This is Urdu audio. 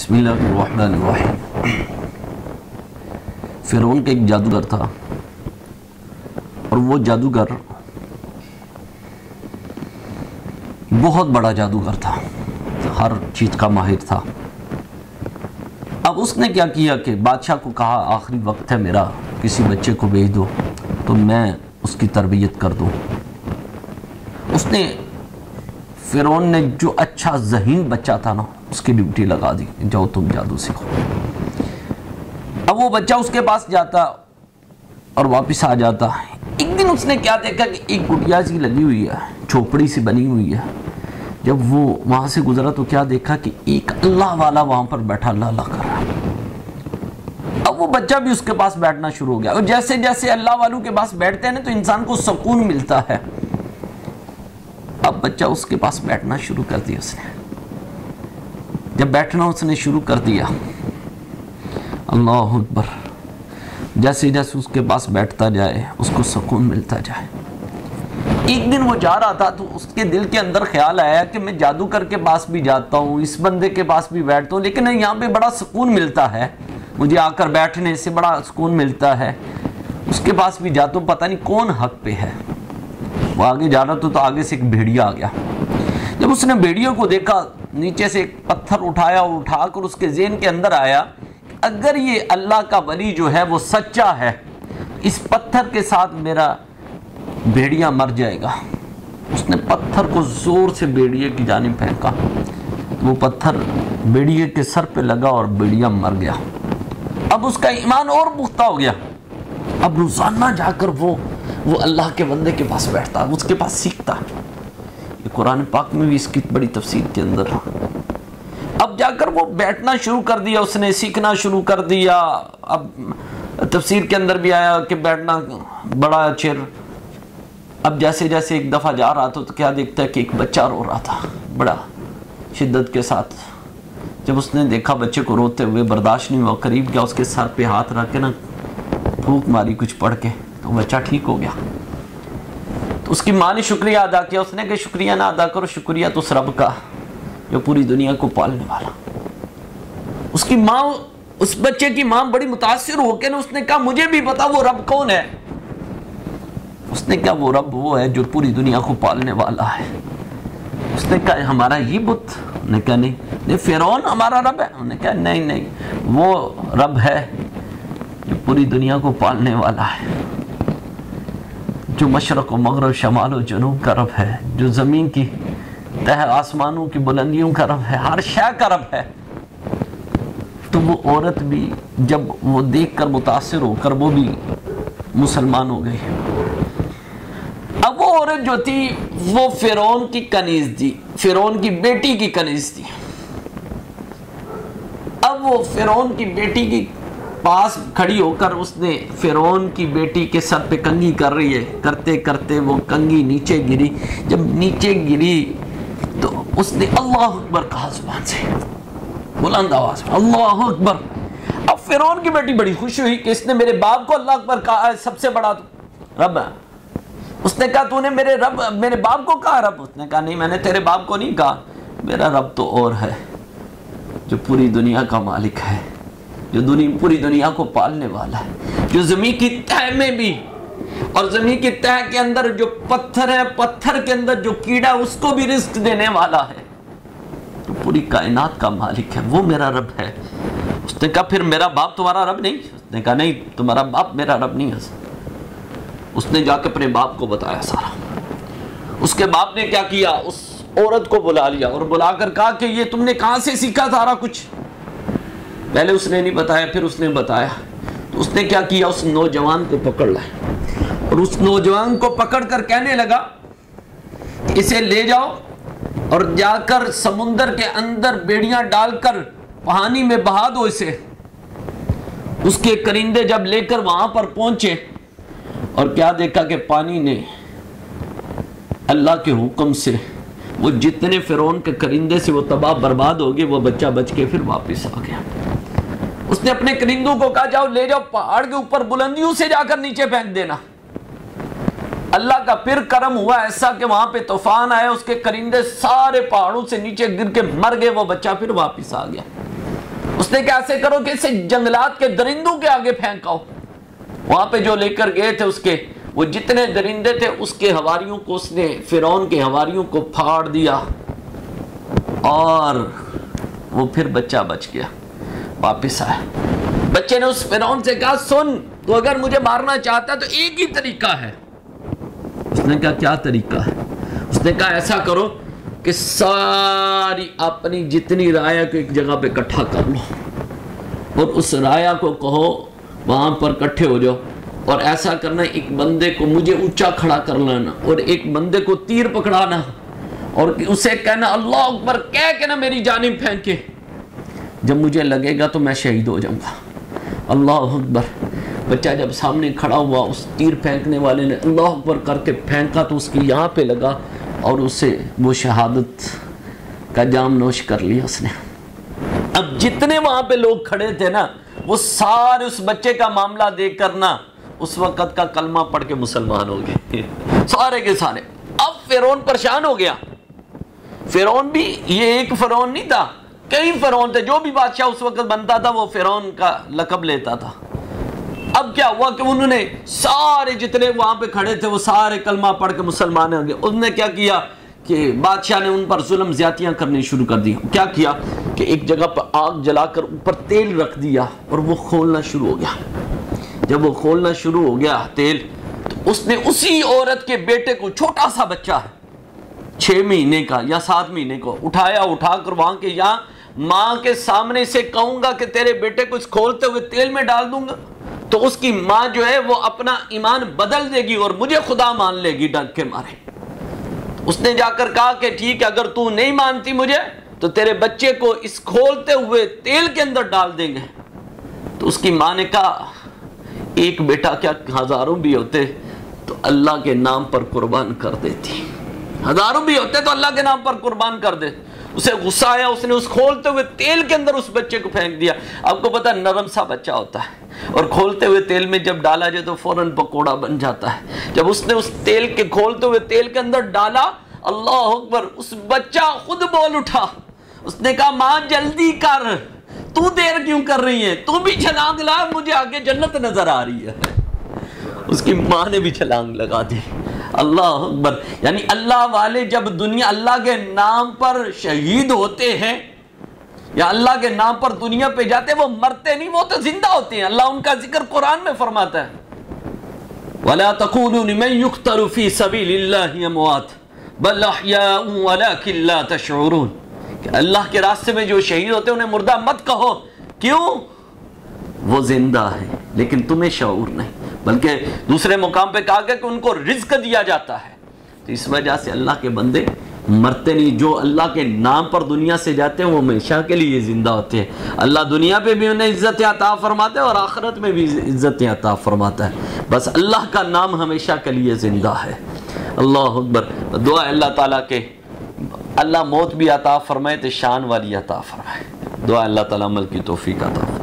بسم اللہ الرحمن الرحیم۔ فرعون کا ایک جادوگر تھا اور وہ جادوگر بہت بڑا جادوگر تھا، ہر چیز کا ماہر تھا۔ اب اس نے کیا کیا کہ بادشاہ کو کہا آخری وقت ہے میرا، کسی بچے کو بھیج دو تو میں اس کی تربیت کر دوں۔ اس نے فرعون نے جو اچھا ذہین بچہ تھا نا، اس کی ڈیوٹی لگا دی، جاؤ تم جادو سیکھو۔ اب وہ بچہ اس کے پاس جاتا اور واپس آ جاتا۔ ایک دن اس نے کیا دیکھا کہ ایک گٹیا سی لگی ہوئی ہے، جھوپڑی سی بنی ہوئی ہے۔ جب وہ وہاں سے گزرا تو کیا دیکھا کہ ایک اللہ والا وہاں پر بیٹھا اللہ اللہ کر رہا ہے۔ اب وہ بچہ بھی اس کے پاس بیٹھنا شروع ہو گیا، اور جیسے جیسے اللہ والوں کے پاس بیٹھتے ہیں نا تو انسان کو سکون ملتا ہے۔ اب بچہ اس کے پاس بیٹھنا شروع کر دیا اس نے۔ جب بیٹھنا اس نے شروع کر دیا، اللہ اکبر، جیسے جیسے اس کے پاس بیٹھتا جائے اس کو سکون ملتا جائے۔ ایک دن وہ جا رہا تھا تو اس کے دل کے اندر خیال آیا کہ میں جادوگر کے پاس بھی جاتا ہوں، اس بندے کے پاس بھی بیٹھتا ہوں، لیکن یہاں پہ بڑا سکون ملتا ہے، مجھے آ کر بیٹھنے سے بڑا سکون ملتا ہے، اس کے پاس بھی جاتا ہوں، پتہ نہیں کون حق پہ ہے۔ وہ آگے جا رہا تو آگے سے ایک بھیڑیا آ گیا۔ جب اس نے بھیڑیوں کو دیکھا، نیچے سے ایک پتھر اٹھایا اور اٹھا کر اس کے ذہن کے اندر آیا اگر یہ اللہ کا ولی جو ہے وہ سچا ہے، اس پتھر کے ساتھ میرا بھیڑیا مر جائے گا۔ اس نے پتھر کو زور سے بھیڑیے کی جانب پھینکا، وہ پتھر بھیڑیے کے سر پہ لگا اور بھیڑیا مر گیا۔ اب اس کا ایمان اور پختہ ہو گیا۔ اب روزانہ جا کر وہ اللہ کے بندے کے پاس بیٹھتا، اس کے پاس سیکھتا۔ یہ قرآن پاک میں بھی اس کی بڑی تفسیر کے اندر۔ اب جا کر وہ بیٹھنا شروع کر دیا، اس نے سیکھنا شروع کر دیا۔ اب تفسیر کے اندر بھی آیا کہ بیٹھنا بڑا چر۔ اب جیسے جیسے ایک دفعہ جا رہا تھا تو کیا دیکھتا ہے کہ ایک بچہ رو رہا تھا بڑا شدت کے ساتھ۔ جب اس نے دیکھا بچے کو روتے ہوئے، برداشت نہیں ہوا، قریب گیا، اس کے سر پہ ہاتھ رکھ کے نا پھونک ماری کچھ پڑھ کے، تو بچہ ٹھیک ہو گیا۔ تو اس کی ماں نے شکریہ ادا کیا، اس نے کہا شکریہ نہ ادا کرو، شکریہ تو اس رب کا جو پوری دنیا کو پالنے والا۔ اس کی ماں، اس بچے کی ماں بڑی متاثر ہو کے نا اس نے کہا مجھے بھی پتا وہ رب کون ہے۔ اس نے کہا وہ رب وہ ہے جو پوری دنیا کو پالنے والا ہے۔ اس نے کہا ہمارا یہ بت؟ انہوں نے کہا نہیں۔ فرعون ہمارا رب ہے؟ انہوں نے کہا نہیں نہیں، وہ رب ہے جو پوری دنیا کو پالنے والا ہے، جو مشرق و مغرب، شمال و جنوب کا رب ہے، جو زمین کی تہ آسمانوں کی بلندیوں کا رب ہے، ہر شے کا رب ہے۔ تو وہ عورت بھی جب وہ دیکھ کر متاثر ہو کر وہ بھی مسلمان ہو گئی۔ اب وہ عورت جو تھی وہ فرعون کی کنیز تھی، فرعون کی بیٹی کی کنیز تھی۔ اب وہ فرعون کی بیٹی کی پاس کھڑی ہو کر اس نے فرعون کی بیٹی کے سر پہ کنگھی کر رہی ہے، کرتے کرتے وہ کنگھی نیچے گری۔ جب نیچے گری تو اس نے اللہ اکبر کہا زبان سے، بلند آواز میں اللہ اکبر۔ اب فرعون کی بیٹی بڑی خوش ہوئی کہ اس نے میرے باپ کو اللہ اکبر کہا ہے، سب سے بڑا رب ہے۔ اس نے کہا تو نے میرے باپ کو کہا رب؟ اس نے کہا نہیں، میں نے تیرے باپ کو نہیں کہا، میرا رب تو اور ہے جو پوری دنیا کا مالک ہے، جو پوری دنیا کو پالنے والا ہے، جو زمین کی تہ میں بھی اور زمین کی تہ کے اندر جو پتھر ہے، پتھر کے اندر جو کیڑا اس کو بھی رزق دینے والا ہے، جو پوری کائنات کا مالک ہے، وہ میرا رب ہے۔ اس نے کہا پھر میرا باپ تمہارا رب نہیں؟ اس نے کہا نہیں، تمہارا باپ میرا رب نہیں ہے۔ اس نے جا کے اپنے باپ کو بتایا سارا۔ اس کے باپ نے کیا کیا، اس عورت کو بلا لیا اور بلا کر کہا کہ یہ تم نے کہاں سے سیکھا سارا کچھ؟ پہلے اس نے نہیں بتایا، پھر اس نے بتایا۔ تو اس نے کیا کیا، اس نوجوان کو پکڑ لیا اور اس نوجوان کو پکڑ کر کہنے لگا اسے لے جاؤ اور جا کر سمندر کے اندر بیڑیاں ڈال کر پانی میں بہا دو اسے۔ اس کے کرندے جب لے کر وہاں پر پہنچے اور کیا دیکھا کہ پانی نے اللہ کے حکم سے وہ جتنے فرعون کے کرندے سے وہ تباہ برباد ہو گئے، وہ بچہ بچ کے پھر واپس آ گیا۔ اس نے اپنے کرندوں کو کہا جاؤ لے جاؤ پہاڑ کے اوپر بلندیوں سے جا کر نیچے پھینک دینا۔ اللہ کا پھر کرم ہوا ایسا کہ وہاں پہ طوفان آیا، اس کے کرندے سارے پہاڑوں سے نیچے گر کے مر گئے، وہ بچہ پھر واپس آ گیا۔ اس نے کہا ایسے کرو کہ اسے جنگلات کے درندوں کے آگے پھینکاؤ. وہاں پہ جو لے کر گئے تھے اس کے وہ جتنے درندے تھے اس کے حواریوں کو اس نے فرعون کے حواریوں کو پھاڑ دیا اور وہ پھر بچہ بچ گیا, واپس آیا. بچے نے اس فرعون سے کہا سن تو اگر مجھے مارنا چاہتا ہے تو ایک ہی طریقہ ہے. اس نے کہا کیا طریقہ ہے؟ اس نے کہا ایسا کرو کہ ساری اپنی جتنی رایا کو ایک جگہ پہ اکٹھا کر لو اور اس رایا کو کہو وہاں پر اکٹھے ہو جاؤ, اور ایسا کرنا ایک بندے کو مجھے اونچا کھڑا کر لینا اور ایک بندے کو تیر پکڑانا اور اسے کہنا اللہ اکبر کہہ کے نا میری جانب پھینکے, جب مجھے لگے گا تو میں شہید ہو جاؤں گا. اللہ اکبر. بچہ جب سامنے کھڑا ہوا اس تیر پھینکنے والے نے اللہ اکبر کر کے پھینکا تو اس کی یہاں پہ لگا اور اسے وہ شہادت کا جام نوش کر لیا اس نے. اب جتنے وہاں پہ لوگ کھڑے تھے نا وہ سارے اس بچے کا معاملہ دیکھ کر نا اس وقت کا کلمہ پڑھ کے مسلمان ہو گئے سارے کے سارے. اب فرعون پریشان ہو گیا. فرعون بھی یہ ایک فرعون نہیں تھا, کئی فرعون تھے. جو بھی بادشاہ اس وقت بنتا تھا وہ فرعون کا لقب لیتا تھا. اب کیا ہوا کہ انہوں نے سارے جتنے وہاں پہ کھڑے تھے وہ سارے کلمہ پڑھ کے مسلمان ہو گئے. انہوں نے کیا کیا کہ بادشاہ نے ان پر ظلم زیادتیاں کرنی شروع کر دی. کیا کیا کہ ایک جگہ پر آگ جلا کر اوپر تیل رکھ دیا اور وہ کھولنا شروع ہو گیا. جب وہ کھولنا شروع ہو گیا تیل تو اس نے اسی عورت کے بیٹے کو, چھوٹا سا بچہ ہے 6 مہینے کا یا 7 مہینے کو, اٹھا کر وہاں کے یہاں ماں کے سامنے سے کہوں گا کہ تیرے بیٹے کو اس کھولتے ہوئے تیل میں ڈال دوں گا تو اس کی ماں جو ہے وہ اپنا ایمان بدل دے گی اور مجھے خدا مان لے گی ڈر کے مارے. اس نے جا کر کہا کہ ٹھیک ہے اگر تو نہیں مانتی مجھے تو تیرے بچے کو اس کھولتے ہوئے تیل کے اندر ڈال دیں گے. تو اس کی ماں نے کہا ایک بیٹا کیا ہزاروں بھی ہوتے تو اللہ کے نام پر قربان کر دیتی, ہزاروں بھی ہوتے تو اللہ کے نام پر قربان کر دے. اسے غصہ آیا, اس نے اس کھولتے ہوئے تیل کے اندر اس بچے کو پھینک دیا. آپ کو پتا نرم سا بچہ ہوتا ہے اور کھولتے ہوئے تیل میں جب ڈالا جائے تو فوراً پکوڑا بن جاتا ہے. جب اس نے اس تیل کے کھولتے ہوئے تیل کے اندر ڈالا اللہ اکبر اس بچہ خود بول اٹھا. اس نے کہا ماں جلدی کر, تو دیر کیوں کر رہی ہے, تو بھی چھلانگ لا, مجھے آگے جنت نظر آ رہی ہے. اس کی ماں نے بھی چھلانگ لگا دی. اللہ اکبر. یعنی اللہ والے جب دنیا اللہ کے نام پر شہید ہوتے ہیں یا اللہ کے نام پر دنیا پہ جاتے ہیں وہ مرتے نہیں, وہ تو زندہ ہوتے ہیں. اللہ ان کا ذکر قرآن میں فرماتا ہے وَلَا تَقُولُوا لِمَنْ يُقْتَلُ فِي سَبِيلِ اللَّهِ أَمْوَاتٌ بَلْ أَحْيَاءٌ وَلَكِنْ لَا تَشْعُرُونَ. کہ اللہ کے راستے میں جو شہید ہوتے ہیں انہیں مردہ مت کہو, کیوں؟ وہ زندہ ہے لیکن تمہیں شعور نہیں. بلکہ دوسرے مقام پہ کہا گیا کہ ان کو رزق دیا جاتا ہے. تو اس وجہ سے اللہ کے بندے مرتے نہیں. جو اللہ کے نام پر دنیا سے جاتے ہیں وہ ہمیشہ کے لیے زندہ ہوتے ہیں. اللہ دنیا پہ بھی انہیں عزت عطا فرماتا ہے اور آخرت میں بھی عزت عطا فرماتا ہے. بس اللہ کا نام ہمیشہ کے لیے زندہ ہے. اللہ اکبر. دعا اللہ تعالیٰ کے اللہ موت بھی عطا فرمائے تو شان والی عطا فرمائے. دعا اللہ تعالیٰ عمل کی توفیق عطا فرمائے.